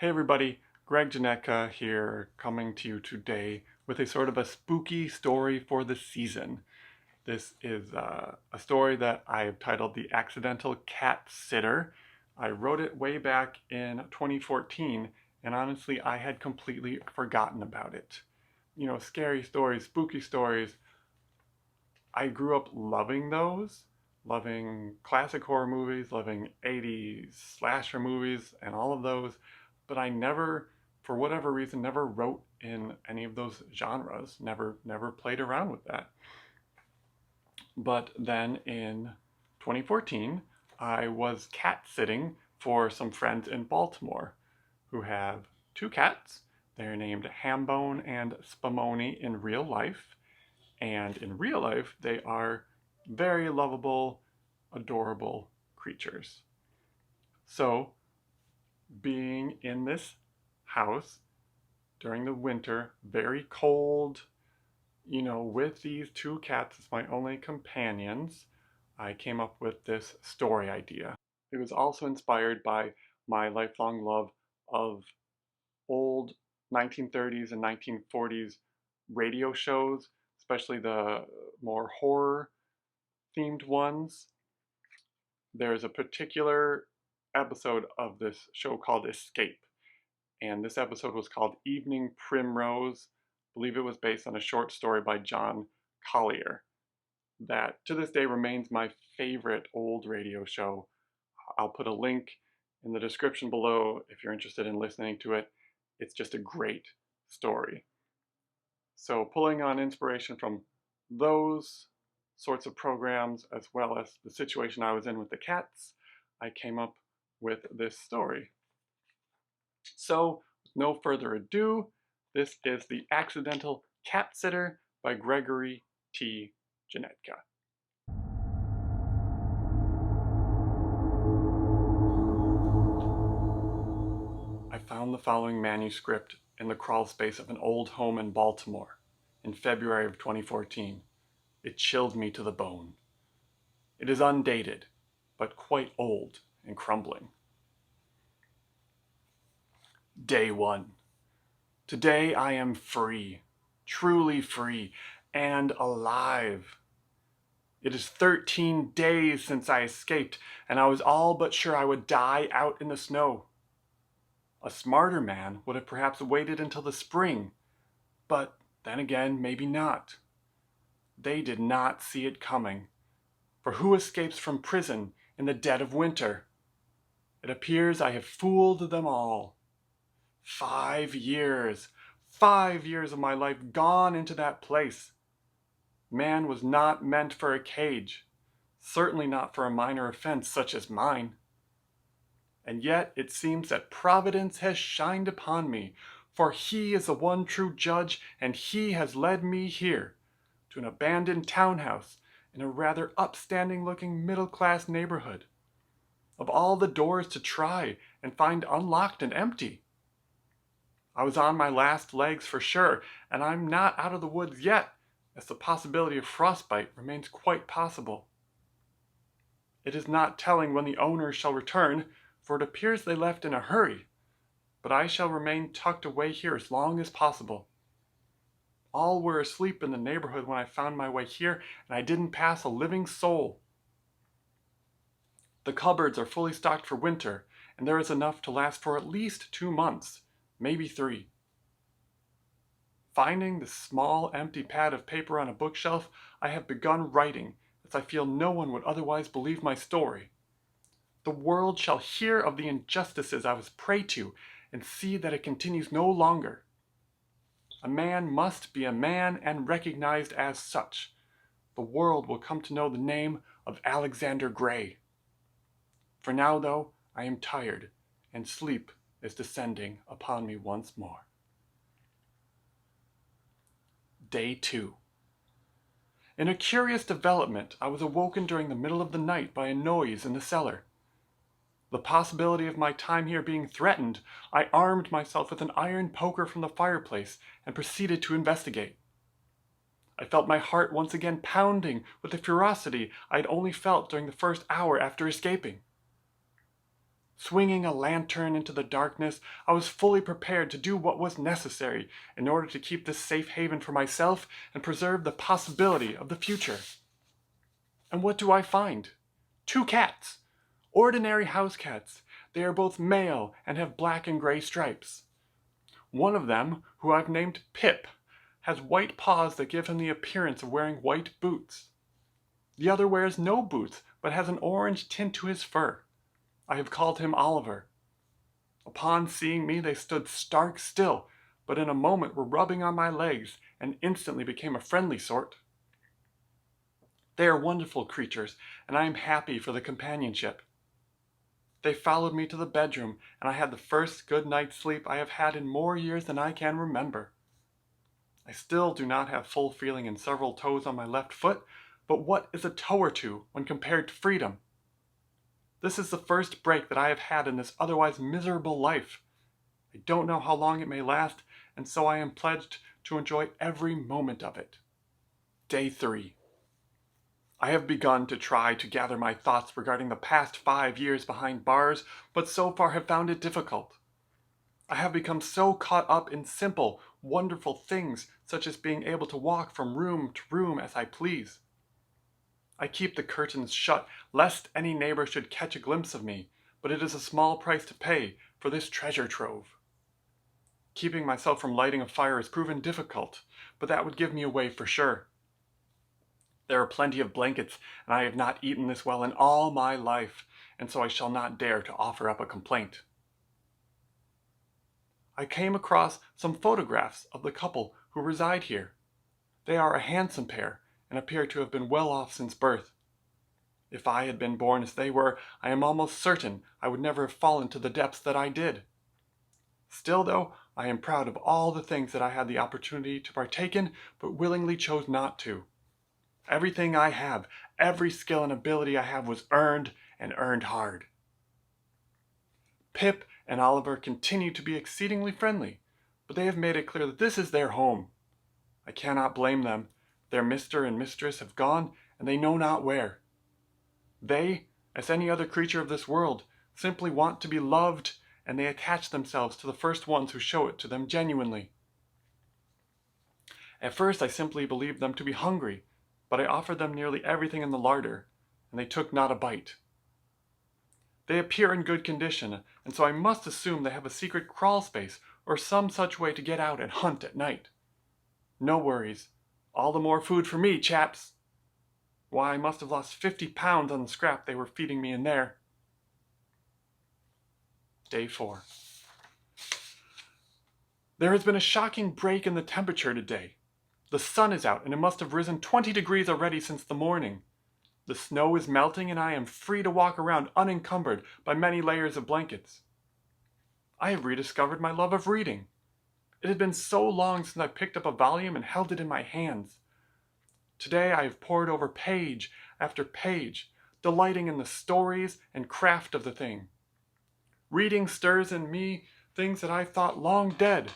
Hey everybody, Janetka here, coming to you today with a sort of a spooky story for the season. This is a story that I have titled The Accidental Catsitter. I wrote it way back in 2014, and honestly, I had completely forgotten about it. You know, scary stories, spooky stories. I grew up loving those, loving classic horror movies, loving 80s slasher movies, and all of those, but I never, for whatever reason, never wrote in any of those genres, never played around with that. But then in 2014, I was cat sitting for some friends in Baltimore who have two cats. They're named Hambone and Spumoni in real life. And in real life, they are very lovable, adorable creatures. So, being in this house during the winter, very cold, with these two cats as my only companions, I came up with this story idea. It was also inspired by my lifelong love of old 1930s and 1940s radio shows, especially the more horror themed ones. There's a particular episode of this show called Escape, and this episode was called Evening Primrose. I believe it was based on a short story by John Collier that to this day remains my favorite old radio show. I'll put a link in the description below if you're interested in listening to it. It's just a great story. So pulling on inspiration from those sorts of programs as well as the situation I was in with the cats, I came up with this story. So with no further ado, this is The Accidental Catsitter by Gregory T. Janetka. I found the following manuscript in the crawl space of an old home in Baltimore in February of 2014. It chilled me to the bone. It is undated, but quite old and crumbling. Day 1. Today I am free, truly free, and alive. It is 13 days since I escaped, and I was all but sure I would die out in the snow. A smarter man would have perhaps waited until the spring, but then again, maybe not. They did not see it coming, for who escapes from prison in the dead of winter? It appears I have fooled them all. 5 years, 5 years of my life gone into that place. Man was not meant for a cage, certainly not for a minor offense such as mine. And yet it seems that Providence has shined upon me, for He is the one true judge, and He has led me here, to an abandoned townhouse in a rather upstanding-looking middle-class neighborhood. Of all the doors to try and find unlocked and empty. I was on my last legs for sure, and I'm not out of the woods yet, as the possibility of frostbite remains quite possible. It is not telling when the owners shall return, for it appears they left in a hurry, but I shall remain tucked away here as long as possible. All were asleep in the neighborhood when I found my way here, and I didn't pass a living soul. The cupboards are fully stocked for winter, and there is enough to last for at least 2 months, maybe 3. Finding the small empty pad of paper on a bookshelf, I have begun writing, as I feel no one would otherwise believe my story. The world shall hear of the injustices I was prey to, and see that it continues no longer. A man must be a man and recognized as such. The world will come to know the name of Alexander Gray. For now, though, I am tired, and sleep is descending upon me once more. Day 2. In a curious development, I was awoken during the middle of the night by a noise in the cellar. The possibility of my time here being threatened, I armed myself with an iron poker from the fireplace and proceeded to investigate. I felt my heart once again pounding with the ferocity I had only felt during the first hour after escaping. Swinging a lantern into the darkness, I was fully prepared to do what was necessary in order to keep this safe haven for myself and preserve the possibility of the future. And what do I find? Two cats. Ordinary house cats. They are both male and have black and gray stripes. One of them, who I've named Pip, has white paws that give him the appearance of wearing white boots. The other wears no boots, but has an orange tint to his fur. I have called him Oliver. Upon seeing me, they stood stark still, but in a moment were rubbing on my legs and instantly became a friendly sort. They are wonderful creatures, and I am happy for the companionship. They followed me to the bedroom, and I had the first good night's sleep I have had in more years than I can remember. I still do not have full feeling in several toes on my left foot, but what is a toe or two when compared to freedom? This is the first break that I have had in this otherwise miserable life. I don't know how long it may last, and so I am pledged to enjoy every moment of it. Day 3. I have begun to try to gather my thoughts regarding the past 5 years behind bars, but so far have found it difficult. I have become so caught up in simple, wonderful things, such as being able to walk from room to room as I please. I keep the curtains shut, lest any neighbor should catch a glimpse of me, but it is a small price to pay for this treasure trove. Keeping myself from lighting a fire has proven difficult, but that would give me away for sure. There are plenty of blankets, and I have not eaten this well in all my life, and so I shall not dare to offer up a complaint. I came across some photographs of the couple who reside here. They are a handsome pair, and appear to have been well off since birth. If I had been born as they were, I am almost certain I would never have fallen to the depths that I did. Still, though, I am proud of all the things that I had the opportunity to partake in, but willingly chose not to. Everything I have, every skill and ability I have was earned, and earned hard. Pip and Oliver continue to be exceedingly friendly, but they have made it clear that this is their home. I cannot blame them. Their Mr. and Mistress have gone, and they know not where. They, as any other creature of this world, simply want to be loved, and they attach themselves to the first ones who show it to them genuinely. At first I simply believed them to be hungry, but I offered them nearly everything in the larder, and they took not a bite. They appear in good condition, and so I must assume they have a secret crawl space or some such way to get out and hunt at night. No worries. All the more food for me, chaps. Why, I must have lost 50 pounds on the scrap they were feeding me in there. Day 4. There has been a shocking break in the temperature today. The sun is out, and it must have risen 20 degrees already since the morning. The snow is melting, and I am free to walk around unencumbered by many layers of blankets. I have rediscovered my love of reading. It had been so long since I picked up a volume and held it in my hands. Today I have pored over page after page, delighting in the stories and craft of the thing. Reading stirs in me things that I thought long dead.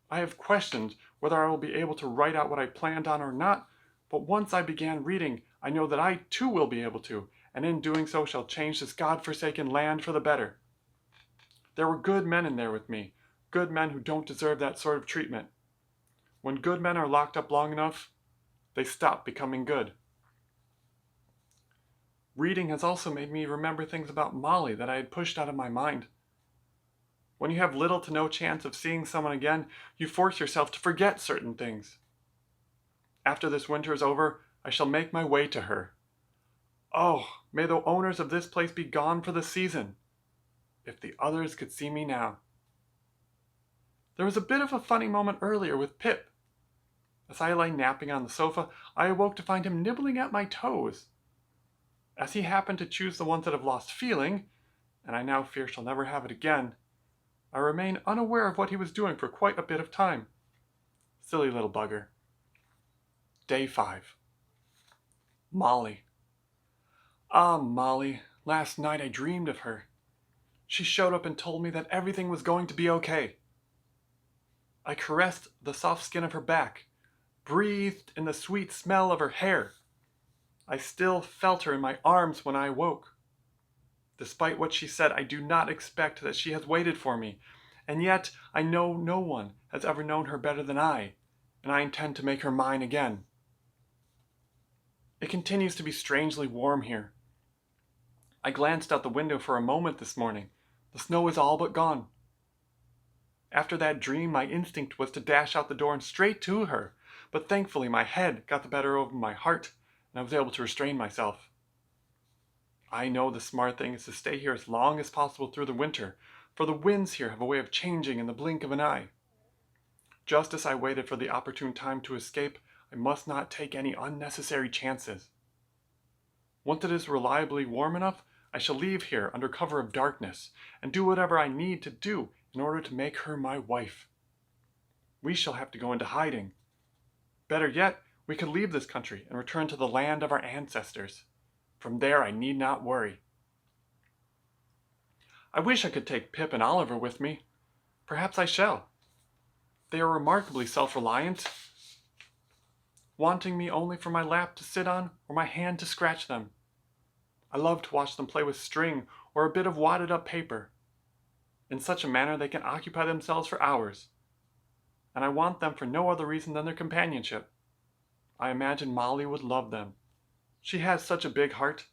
I have questioned whether I will be able to write out what I planned on or not, but once I began reading, I know that I too will be able to, and in doing so shall change this God-forsaken land for the better. There were good men in there with me, good men who don't deserve that sort of treatment. When good men are locked up long enough, they stop becoming good. Reading has also made me remember things about Molly that I had pushed out of my mind. When you have little to no chance of seeing someone again, you force yourself to forget certain things. After this winter is over, I shall make my way to her. Oh, may the owners of this place be gone for the season. If the others could see me now. There was a bit of a funny moment earlier with Pip. As I lay napping on the sofa, I awoke to find him nibbling at my toes. As he happened to choose the ones that have lost feeling, and I now fear shall never have it again, I remain unaware of what he was doing for quite a bit of time. Silly little bugger. Day 5. Molly. Ah, Molly, last night I dreamed of her. She showed up and told me that everything was going to be okay. I caressed the soft skin of her back, breathed in the sweet smell of her hair. I still felt her in my arms when I woke. Despite what she said, I do not expect that she has waited for me, and yet I know no one has ever known her better than I, and I intend to make her mine again. It continues to be strangely warm here. I glanced out the window for a moment this morning. The snow is all but gone. After that dream, my instinct was to dash out the door and straight to her, but thankfully my head got the better of my heart, and I was able to restrain myself. I know the smart thing is to stay here as long as possible through the winter, for the winds here have a way of changing in the blink of an eye. Just as I waited for the opportune time to escape, I must not take any unnecessary chances. Once it is reliably warm enough, I shall leave here under cover of darkness and do whatever I need to do in order to make her my wife. We shall have to go into hiding. Better yet, we could leave this country and return to the land of our ancestors. From there I need not worry. I wish I could take Pip and Oliver with me. Perhaps I shall. They are remarkably self-reliant, wanting me only for my lap to sit on or my hand to scratch them. I love to watch them play with string or a bit of wadded up paper. In such a manner they can occupy themselves for hours, and I want them for no other reason than their companionship. I imagine Molly would love them. She has such a big heart.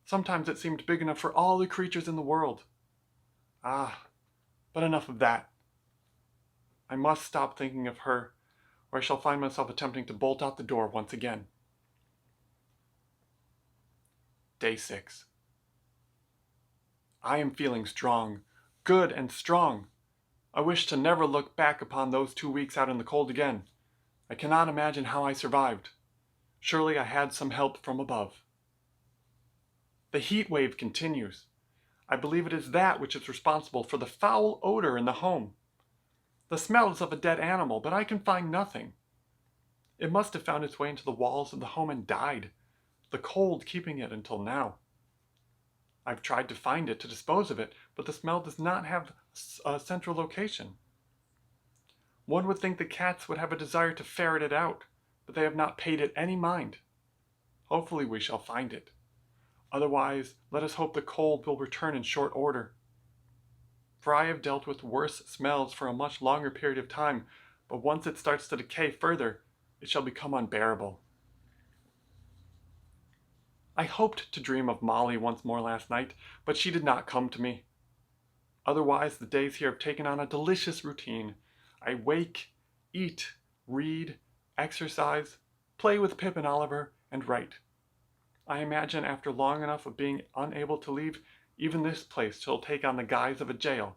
Sometimes it seemed big enough for all the creatures in the world. But enough of that. I must stop thinking of her, or I shall find myself attempting to bolt out the door once again. Day 6. I am feeling strong, good and strong. I wish to never look back upon those 2 weeks out in the cold again. I cannot imagine how I survived. Surely I had some help from above. The heat wave continues. I believe it is that which is responsible for the foul odor in the home. The smell is of a dead animal, but I can find nothing. It must have found its way into the walls of the home and died, the cold keeping it until now. I've tried to find it, to dispose of it, but the smell does not have a central location. One would think the cats would have a desire to ferret it out, but they have not paid it any mind. Hopefully we shall find it. Otherwise, let us hope the cold will return in short order. For I have dealt with worse smells for a much longer period of time, but once it starts to decay further, it shall become unbearable. I hoped to dream of Molly once more last night, but she did not come to me. Otherwise, the days here have taken on a delicious routine. I wake, eat, read, exercise, play with Pip and Oliver, and write. I imagine after long enough of being unable to leave, even this place shall take on the guise of a jail.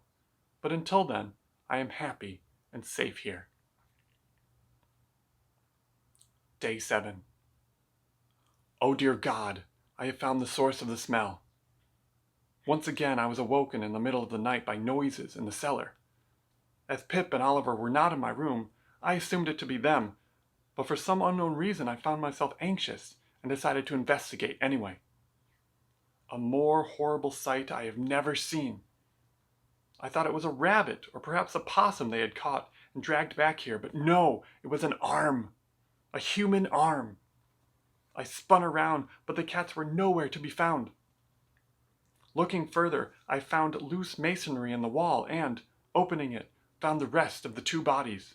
But until then, I am happy and safe here. Day 7. Oh dear God, I have found the source of the smell. Once again I was awoken in the middle of the night by noises in the cellar. As Pip and Oliver were not in my room, I assumed it to be them, but for some unknown reason I found myself anxious and decided to investigate anyway. A more horrible sight I have never seen. I thought it was a rabbit or perhaps a possum they had caught and dragged back here, but no, it was an arm. A human arm. I spun around, but the cats were nowhere to be found. Looking further, I found loose masonry in the wall and, opening it, found the rest of the 2 bodies.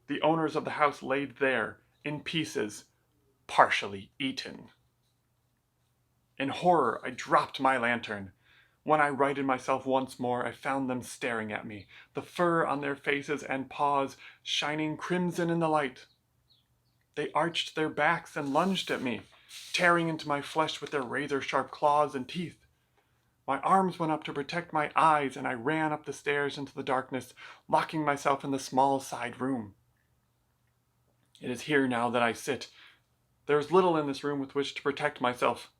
The owners of the house laid there, in pieces, partially eaten. In horror, I dropped my lantern. When I righted myself once more, I found them staring at me, the fur on their faces and paws shining crimson in the light. They arched their backs and lunged at me, tearing into my flesh with their razor-sharp claws and teeth. My arms went up to protect my eyes, and I ran up the stairs into the darkness, locking myself in the small side room. It is here now that I sit. There is little in this room with which to protect myself.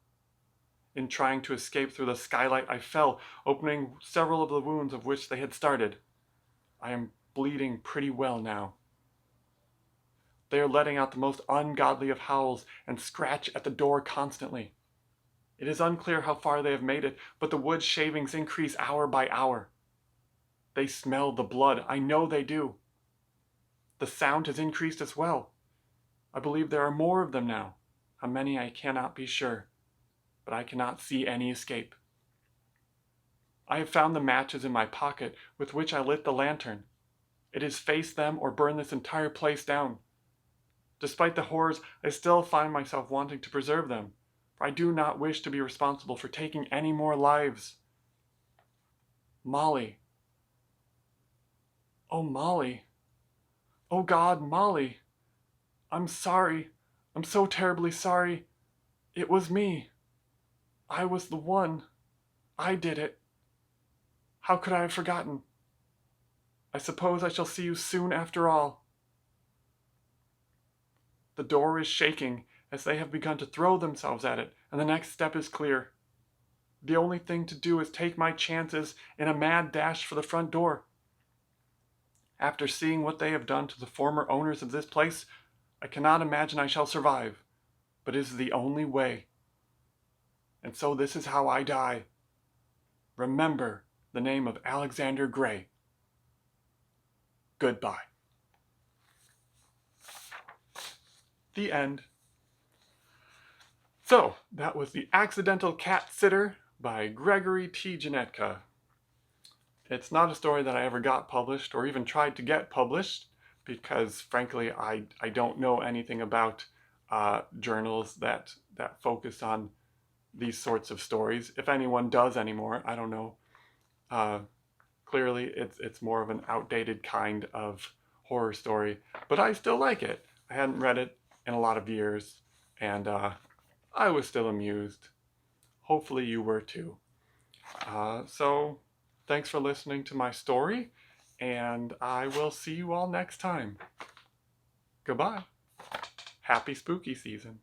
In trying to escape through the skylight, I fell, opening several of the wounds of which they had started. I am bleeding pretty well now. They are letting out the most ungodly of howls and scratch at the door constantly. It is unclear how far they have made it, but the wood shavings increase hour by hour. They smell the blood, I know they do. The sound has increased as well. I believe there are more of them now. How many I cannot be sure, but I cannot see any escape. I have found the matches in my pocket with which I lit the lantern. It is face them or burn this entire place down. Despite the horrors, I still find myself wanting to preserve them, for I do not wish to be responsible for taking any more lives. Molly. Oh, Molly. Oh God, Molly. I'm sorry. I'm so terribly sorry. It was me. I was the one. I did it. How could I have forgotten? I suppose I shall see you soon after all. The door is shaking as they have begun to throw themselves at it, and the next step is clear. The only thing to do is take my chances in a mad dash for the front door. After seeing what they have done to the former owners of this place, I cannot imagine I shall survive, but it is the only way. And so this is how I die. Remember the name of Alexander Gray. Goodbye. The end. So, that was The Accidental Catsitter by Gregory T. Janetka. It's not a story that I ever got published or even tried to get published because, frankly, I don't know anything about journals that focus on these sorts of stories. If anyone does anymore, I don't know. Clearly, it's more of an outdated kind of horror story, but I still like it. I hadn't read it in a lot of years, and I was still amused. Hopefully you were too. So thanks for listening to my story, and I will see you all next time. Goodbye. Happy spooky season.